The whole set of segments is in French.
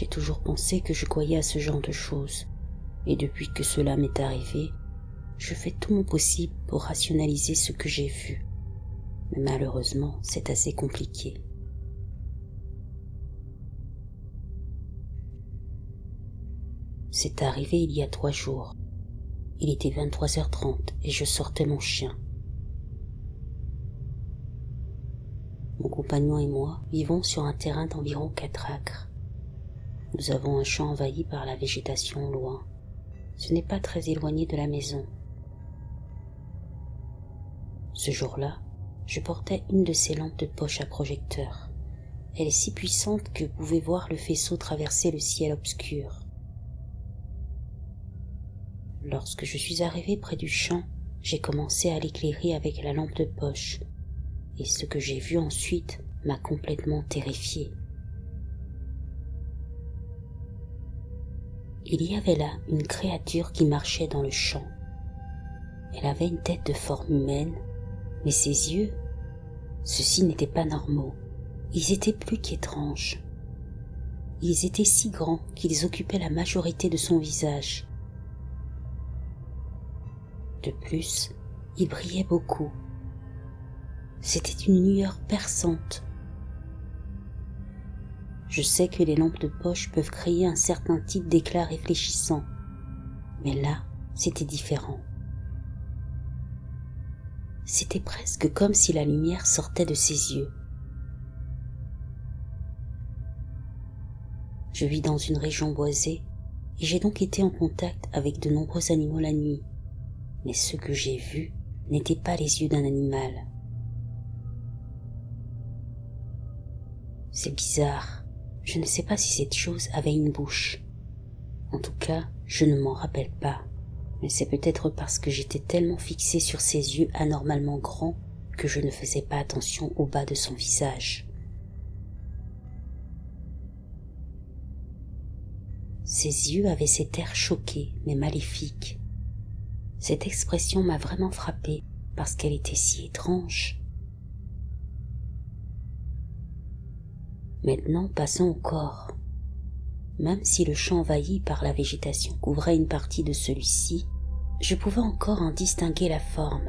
J'ai toujours pensé que je croyais à ce genre de choses, et depuis que cela m'est arrivé, je fais tout mon possible pour rationaliser ce que j'ai vu. Mais malheureusement, c'est assez compliqué. C'est arrivé il y a 3 jours. Il était 23h30 et je sortais mon chien. Mon compagnon et moi vivons sur un terrain d'environ 4 acres. Nous avons un champ envahi par la végétation au loin. Ce n'est pas très éloigné de la maison. Ce jour-là, je portais une de ces lampes de poche à projecteur. Elle est si puissante que vous pouvez voir le faisceau traverser le ciel obscur. Lorsque je suis arrivé près du champ, j'ai commencé à l'éclairer avec la lampe de poche, et ce que j'ai vu ensuite m'a complètement terrifié. Il y avait là une créature qui marchait dans le champ. Elle avait une tête de forme humaine, mais ses yeux, ceux-ci n'étaient pas normaux. Ils étaient plus qu'étranges. Ils étaient si grands qu'ils occupaient la majorité de son visage. De plus, ils brillaient beaucoup. C'était une lueur perçante. Je sais que les lampes de poche peuvent créer un certain type d'éclat réfléchissant, mais là, c'était différent. C'était presque comme si la lumière sortait de ses yeux. Je vis dans une région boisée et j'ai donc été en contact avec de nombreux animaux la nuit, mais ce que j'ai vu n'étaient pas les yeux d'un animal. C'est bizarre, je ne sais pas si cette chose avait une bouche. En tout cas, je ne m'en rappelle pas, mais c'est peut-être parce que j'étais tellement fixé sur ses yeux anormalement grands que je ne faisais pas attention au bas de son visage. Ses yeux avaient cet air choqué mais maléfique. Cette expression m'a vraiment frappée parce qu'elle était si étrange. Maintenant, passons au corps. Même si le champ envahi par la végétation couvrait une partie de celui-ci, je pouvais encore en distinguer la forme.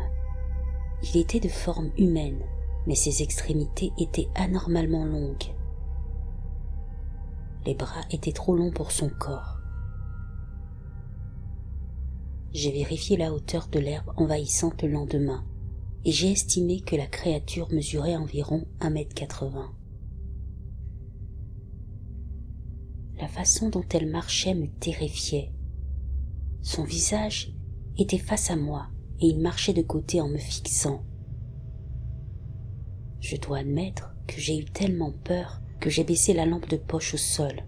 Il était de forme humaine, mais ses extrémités étaient anormalement longues. Les bras étaient trop longs pour son corps. J'ai vérifié la hauteur de l'herbe envahissante le lendemain, et j'ai estimé que la créature mesurait environ 1,80 m. La façon dont elle marchait me terrifiait. Son visage était face à moi et il marchait de côté en me fixant. Je dois admettre que j'ai eu tellement peur que j'ai baissé la lampe de poche au sol,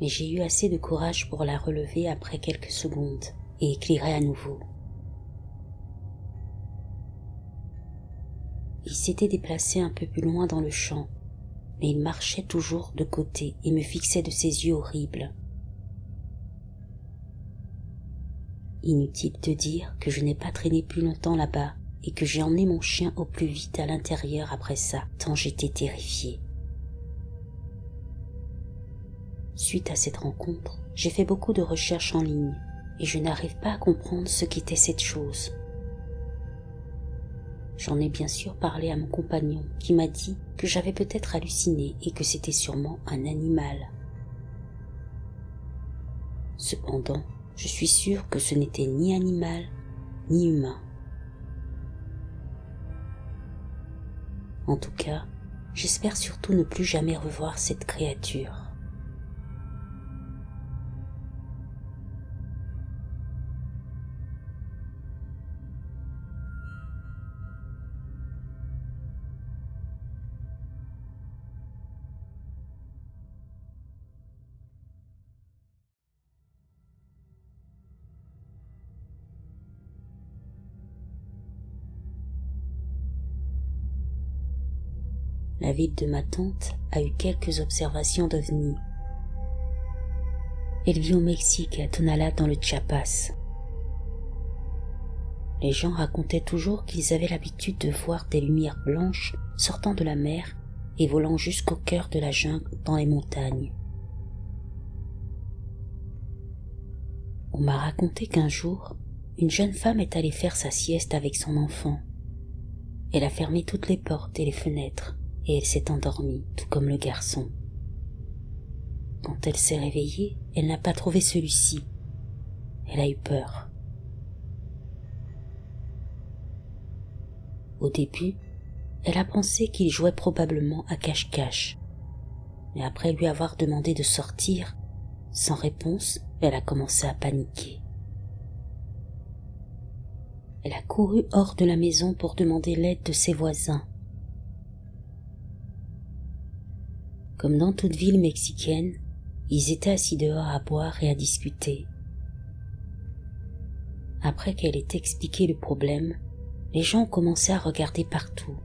mais j'ai eu assez de courage pour la relever après quelques secondes et éclairer à nouveau. Il s'était déplacé un peu plus loin dans le champ, mais il marchait toujours de côté et me fixait de ses yeux horribles. Inutile de dire que je n'ai pas traîné plus longtemps là-bas et que j'ai emmené mon chien au plus vite à l'intérieur après ça, tant j'étais terrifiée. Suite à cette rencontre, j'ai fait beaucoup de recherches en ligne et je n'arrive pas à comprendre ce qu'était cette chose. J'en ai bien sûr parlé à mon compagnon qui m'a dit que j'avais peut-être halluciné et que c'était sûrement un animal. Cependant, je suis sûre que ce n'était ni animal ni humain. En tout cas, j'espère surtout ne plus jamais revoir cette créature. La ville de ma tante a eu quelques observations d'ovnis. Elle vit au Mexique, à Tonalá dans le Chiapas. Les gens racontaient toujours qu'ils avaient l'habitude de voir des lumières blanches sortant de la mer et volant jusqu'au cœur de la jungle dans les montagnes. On m'a raconté qu'un jour, une jeune femme est allée faire sa sieste avec son enfant. Elle a fermé toutes les portes et les fenêtres et elle s'est endormie, tout comme le garçon. Quand elle s'est réveillée, elle n'a pas trouvé celui-ci. Elle a eu peur. Au début, elle a pensé qu'il jouait probablement à cache-cache. Mais après lui avoir demandé de sortir, sans réponse, elle a commencé à paniquer. Elle a couru hors de la maison pour demander l'aide de ses voisins. Comme dans toute ville mexicaine, ils étaient assis dehors à boire et à discuter. Après qu'elle ait expliqué le problème, les gens ont commencé à regarder partout.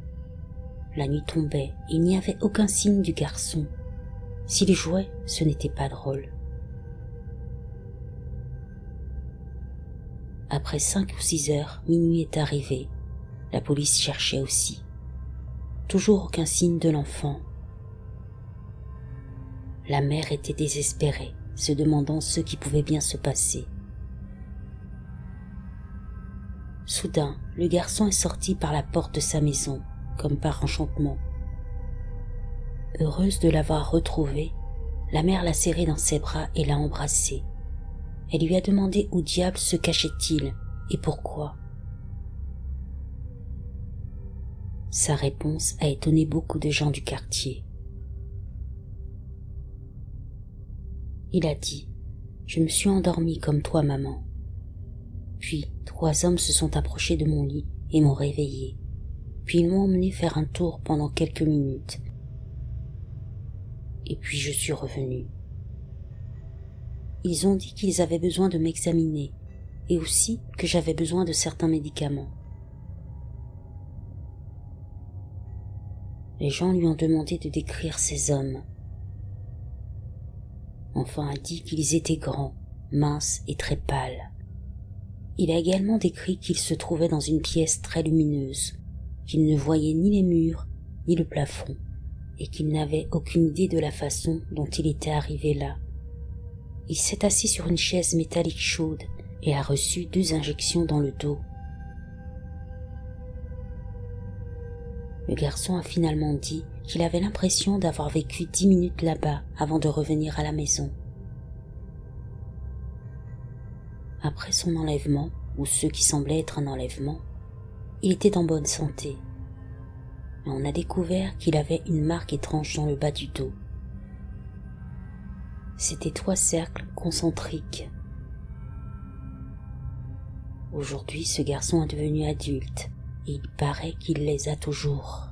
La nuit tombait et il n'y avait aucun signe du garçon. S'il jouait, ce n'était pas drôle. Après 5 ou 6 heures, minuit est arrivé. La police cherchait aussi. Toujours aucun signe de l'enfant. La mère était désespérée, se demandant ce qui pouvait bien se passer. Soudain, le garçon est sorti par la porte de sa maison, comme par enchantement. Heureuse de l'avoir retrouvé, la mère l'a serré dans ses bras et l'a embrassé. Elle lui a demandé où diable se cachait-il et pourquoi. Sa réponse a étonné beaucoup de gens du quartier. Il a dit « Je me suis endormi comme toi, maman. » Puis 3 hommes se sont approchés de mon lit et m'ont réveillé. Puis ils m'ont emmené faire un tour pendant quelques minutes. Et puis je suis revenu. Ils ont dit qu'ils avaient besoin de m'examiner et aussi que j'avais besoin de certains médicaments. Les gens lui ont demandé de décrire ces hommes. L'enfant a dit qu'ils étaient grands, minces et très pâles. Il a également décrit qu'ils se trouvaient dans une pièce très lumineuse, qu'il ne voyait ni les murs ni le plafond et qu'il n'avait aucune idée de la façon dont il était arrivé là. Il s'est assis sur une chaise métallique chaude et a reçu 2 injections dans le dos. Le garçon a finalement dit qu'il avait l'impression d'avoir vécu 10 minutes là-bas avant de revenir à la maison. Après son enlèvement, ou ce qui semblait être un enlèvement, il était en bonne santé. Mais on a découvert qu'il avait une marque étrange dans le bas du dos. C'étaient 3 cercles concentriques. Aujourd'hui, ce garçon est devenu adulte et il paraît qu'il les a toujours.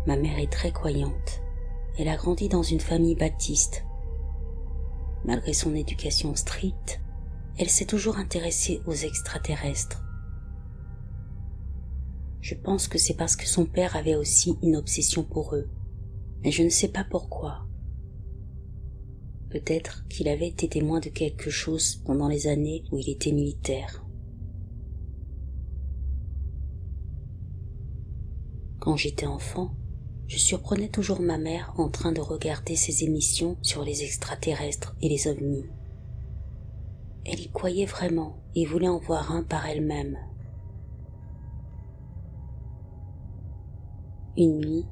Ma mère est très croyante. Elle a grandi dans une famille baptiste. Malgré son éducation stricte, elle s'est toujours intéressée aux extraterrestres. Je pense que c'est parce que son père avait aussi une obsession pour eux, mais je ne sais pas pourquoi. Peut-être qu'il avait été témoin de quelque chose pendant les années où il était militaire. Quand j'étais enfant, je surprenais toujours ma mère en train de regarder ses émissions sur les extraterrestres et les ovnis. Elle y croyait vraiment et voulait en voir un par elle-même. Une nuit,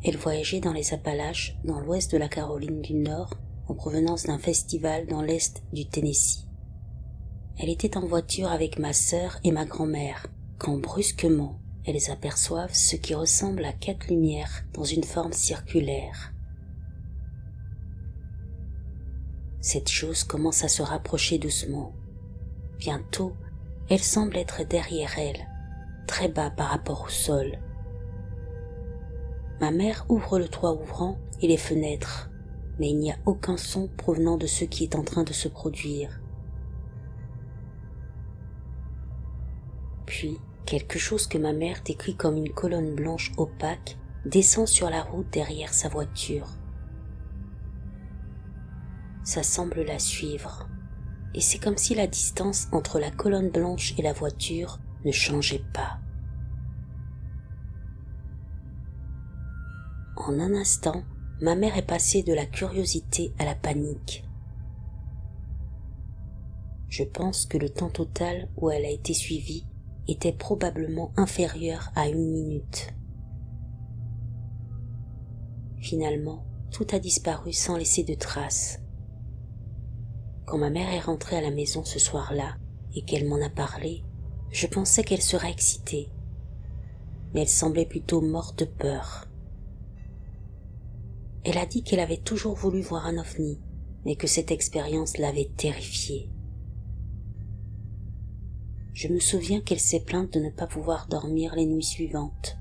elle voyageait dans les Appalaches, dans l'ouest de la Caroline du Nord, en provenance d'un festival dans l'est du Tennessee. Elle était en voiture avec ma sœur et ma grand-mère, quand brusquement, elles aperçoivent ce qui ressemble à 4 lumières dans une forme circulaire. Cette chose commence à se rapprocher doucement. Bientôt, elle semble être derrière elle, très bas par rapport au sol. Ma mère ouvre le toit ouvrant et les fenêtres, mais il n'y a aucun son provenant de ce qui est en train de se produire. Puis, quelque chose que ma mère décrit comme une colonne blanche opaque descend sur la route derrière sa voiture. Ça semble la suivre, et c'est comme si la distance entre la colonne blanche et la voiture ne changeait pas. En un instant, ma mère est passée de la curiosité à la panique. Je pense que le temps total où elle a été suivie était probablement inférieur à 1 minute. Finalement, tout a disparu sans laisser de traces. Quand ma mère est rentrée à la maison ce soir-là et qu'elle m'en a parlé, je pensais qu'elle serait excitée, mais elle semblait plutôt morte de peur. Elle a dit qu'elle avait toujours voulu voir un ovni, mais que cette expérience l'avait terrifiée. Je me souviens qu'elle s'est plainte de ne pas pouvoir dormir les nuits suivantes.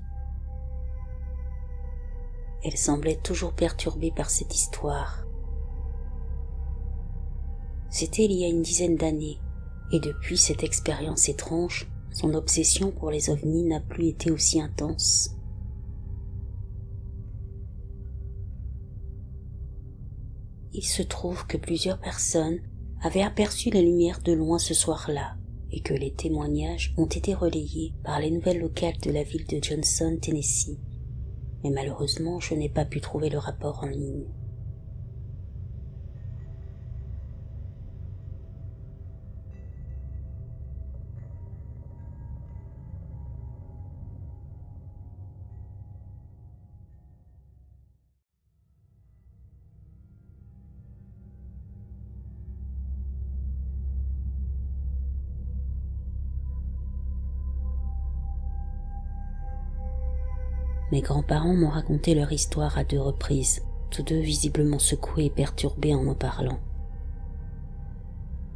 Elle semblait toujours perturbée par cette histoire. C'était il y a une dizaine d'années, et depuis cette expérience étrange, son obsession pour les ovnis n'a plus été aussi intense. Il se trouve que plusieurs personnes avaient aperçu les lumières de loin ce soir-là, et que les témoignages ont été relayés par les nouvelles locales de la ville de Johnson, Tennessee. Mais malheureusement, je n'ai pas pu trouver le rapport en ligne. Mes grands-parents m'ont raconté leur histoire à 2 reprises, tous deux visiblement secoués et perturbés en parlant.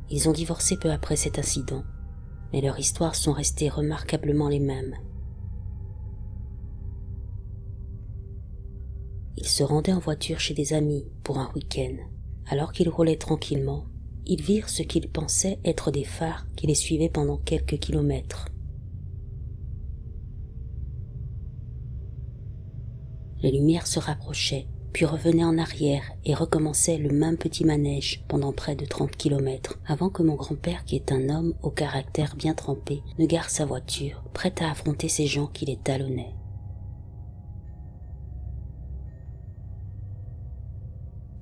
Ils ont divorcé peu après cet incident, mais leurs histoires sont restées remarquablement les mêmes. Ils se rendaient en voiture chez des amis pour un week-end. Alors qu'ils roulaient tranquillement, ils virent ce qu'ils pensaient être des phares qui les suivaient pendant quelques kilomètres. Les lumières se rapprochaient, puis revenaient en arrière et recommençaient le même petit manège pendant près de 30 kilomètres, avant que mon grand-père, qui est un homme au caractère bien trempé, ne gare sa voiture, prête à affronter ces gens qui les talonnaient.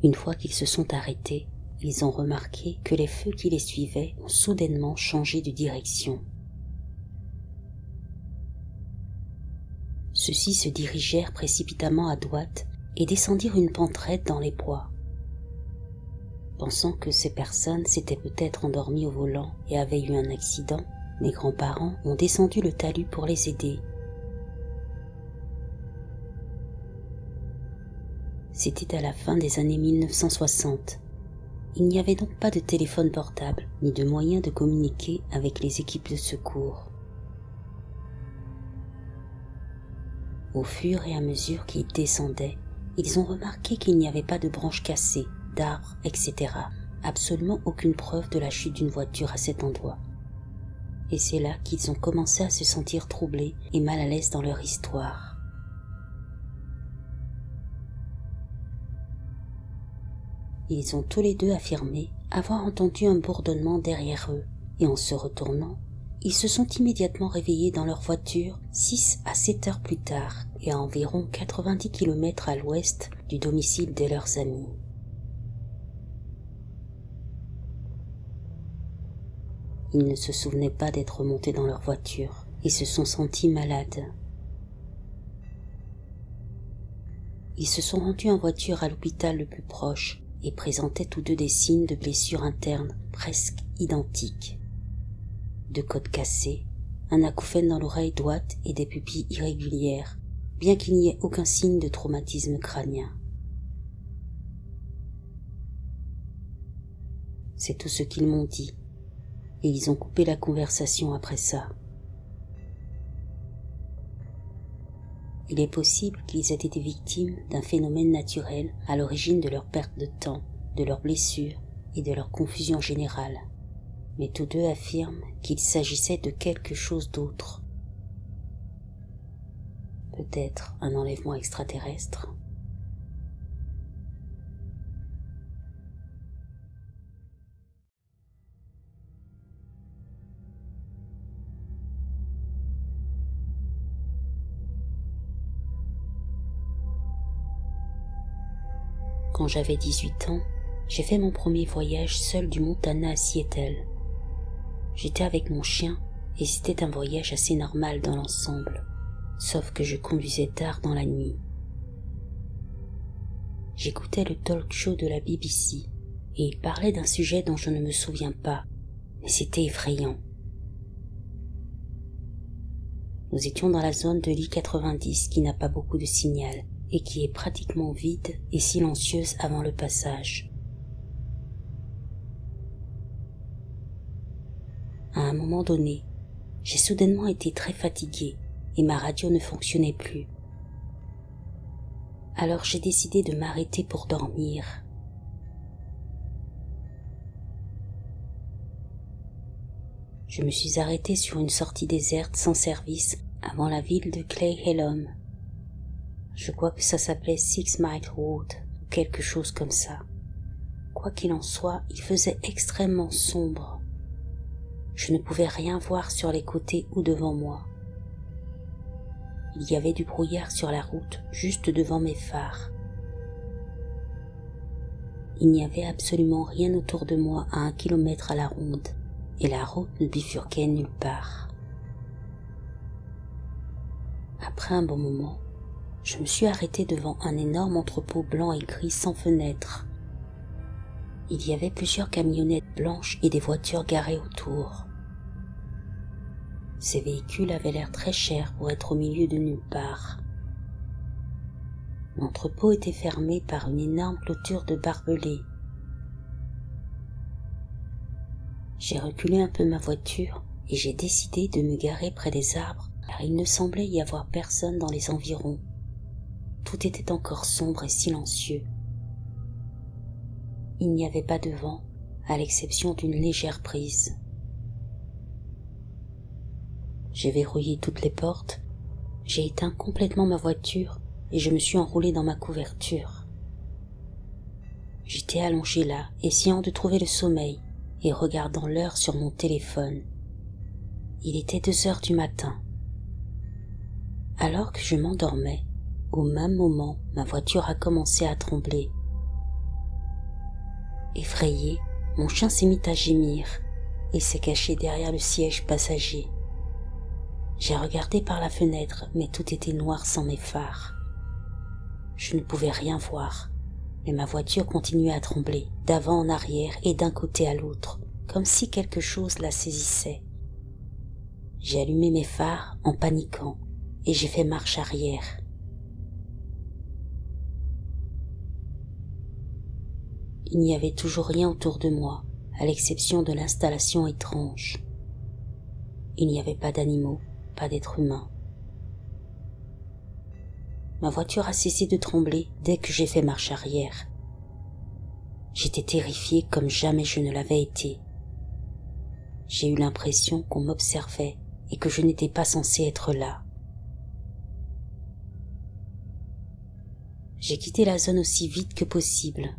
Une fois qu'ils se sont arrêtés, ils ont remarqué que les feux qui les suivaient ont soudainement changé de direction. Ceux-ci se dirigèrent précipitamment à droite et descendirent une pente raide dans les bois. Pensant que ces personnes s'étaient peut-être endormies au volant et avaient eu un accident, mes grands-parents ont descendu le talus pour les aider. C'était à la fin des années 1960. Il n'y avait donc pas de téléphone portable, ni de moyen de communiquer avec les équipes de secours. Au fur et à mesure qu'ils descendaient, ils ont remarqué qu'il n'y avait pas de branches cassées, d'arbres, etc. Absolument aucune preuve de la chute d'une voiture à cet endroit. Et c'est là qu'ils ont commencé à se sentir troublés et mal à l'aise dans leur histoire. Ils ont tous les deux affirmé avoir entendu un bourdonnement derrière eux, et en se retournant, ils se sont immédiatement réveillés dans leur voiture 6 à 7 heures plus tard et à environ 90 km à l'ouest du domicile de leurs amis. Ils ne se souvenaient pas d'être montés dans leur voiture et se sont sentis malades. Ils se sont rendus en voiture à l'hôpital le plus proche et présentaient tous deux des signes de blessures internes presque identiques. 2 côtes cassées, un acouphène dans l'oreille droite et des pupilles irrégulières, bien qu'il n'y ait aucun signe de traumatisme crânien. C'est tout ce qu'ils m'ont dit, et ils ont coupé la conversation après ça. Il est possible qu'ils aient été victimes d'un phénomène naturel à l'origine de leur perte de temps, de leurs blessures et de leur confusion générale. Mais tous deux affirment qu'il s'agissait de quelque chose d'autre. Peut-être un enlèvement extraterrestre. Quand j'avais 18 ans, j'ai fait mon premier voyage seul du Montana à Seattle. J'étais avec mon chien et c'était un voyage assez normal dans l'ensemble, sauf que je conduisais tard dans la nuit. J'écoutais le talk show de la BBC et il parlait d'un sujet dont je ne me souviens pas, mais c'était effrayant. Nous étions dans la zone de l'I-90 qui n'a pas beaucoup de signal et qui est pratiquement vide et silencieuse avant le passage. À un moment donné, j'ai soudainement été très fatiguée et ma radio ne fonctionnait plus. Alors j'ai décidé de m'arrêter pour dormir. Je me suis arrêtée sur une sortie déserte sans service avant la ville de Clay Hellam. Je crois que ça s'appelait 6 Mile Road ou quelque chose comme ça. Quoi qu'il en soit, il faisait extrêmement sombre. Je ne pouvais rien voir sur les côtés ou devant moi. Il y avait du brouillard sur la route juste devant mes phares. Il n'y avait absolument rien autour de moi à 1 kilomètre à la ronde et la route ne bifurquait nulle part. Après un bon moment, je me suis arrêtée devant un énorme entrepôt blanc et gris sans fenêtre. Il y avait plusieurs camionnettes blanches et des voitures garées autour. Ces véhicules avaient l'air très chers pour être au milieu de nulle part. L'entrepôt était fermé par une énorme clôture de barbelés. J'ai reculé un peu ma voiture et j'ai décidé de me garer près des arbres car il ne semblait y avoir personne dans les environs. Tout était encore sombre et silencieux. Il n'y avait pas de vent, à l'exception d'une légère brise. J'ai verrouillé toutes les portes, j'ai éteint complètement ma voiture et je me suis enroulé dans ma couverture. J'étais allongé là, essayant de trouver le sommeil et regardant l'heure sur mon téléphone. Il était 2 heures du matin. Alors que je m'endormais, au même moment, ma voiture a commencé à trembler. Effrayé, mon chien s'est mis à gémir et s'est caché derrière le siège passager. J'ai regardé par la fenêtre, mais tout était noir sans mes phares. Je ne pouvais rien voir, mais ma voiture continuait à trembler, d'avant en arrière et d'un côté à l'autre, comme si quelque chose la saisissait. J'ai allumé mes phares en paniquant et j'ai fait marche arrière. Il n'y avait toujours rien autour de moi, à l'exception de l'installation étrange. Il n'y avait pas d'animaux, pas d'êtres humains. Ma voiture a cessé de trembler dès que j'ai fait marche arrière. J'étais terrifié comme jamais je ne l'avais été. J'ai eu l'impression qu'on m'observait et que je n'étais pas censé être là. J'ai quitté la zone aussi vite que possible.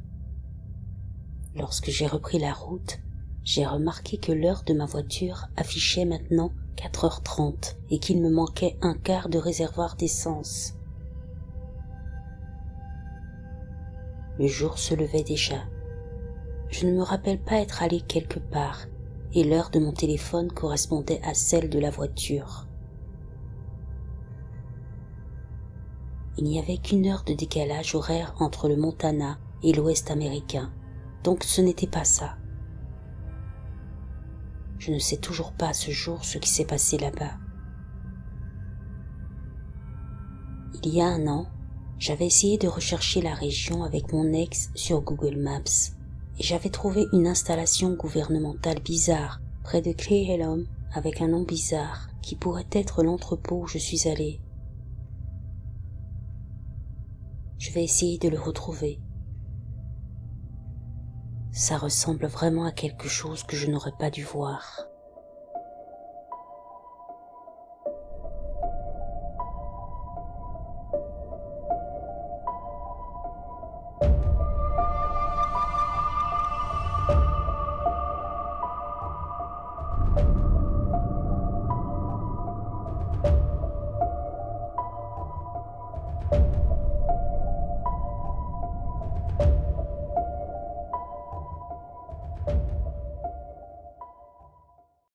Lorsque j'ai repris la route, j'ai remarqué que l'heure de ma voiture affichait maintenant 4h30 et qu'il me manquait 1/4 de réservoir d'essence. Le jour se levait déjà. Je ne me rappelle pas être allé quelque part et l'heure de mon téléphone correspondait à celle de la voiture. Il n'y avait qu'1 heure de décalage horaire entre le Montana et l'Ouest américain, donc ce n'était pas ça. Je ne sais toujours pas à ce jour ce qui s'est passé là-bas. Il y a 1 an, j'avais essayé de rechercher la région avec mon ex sur Google Maps et j'avais trouvé une installation gouvernementale bizarre près de Clay Hellam avec un nom bizarre qui pourrait être l'entrepôt où je suis allé. Je vais essayer de le retrouver. Ça ressemble vraiment à quelque chose que je n'aurais pas dû voir.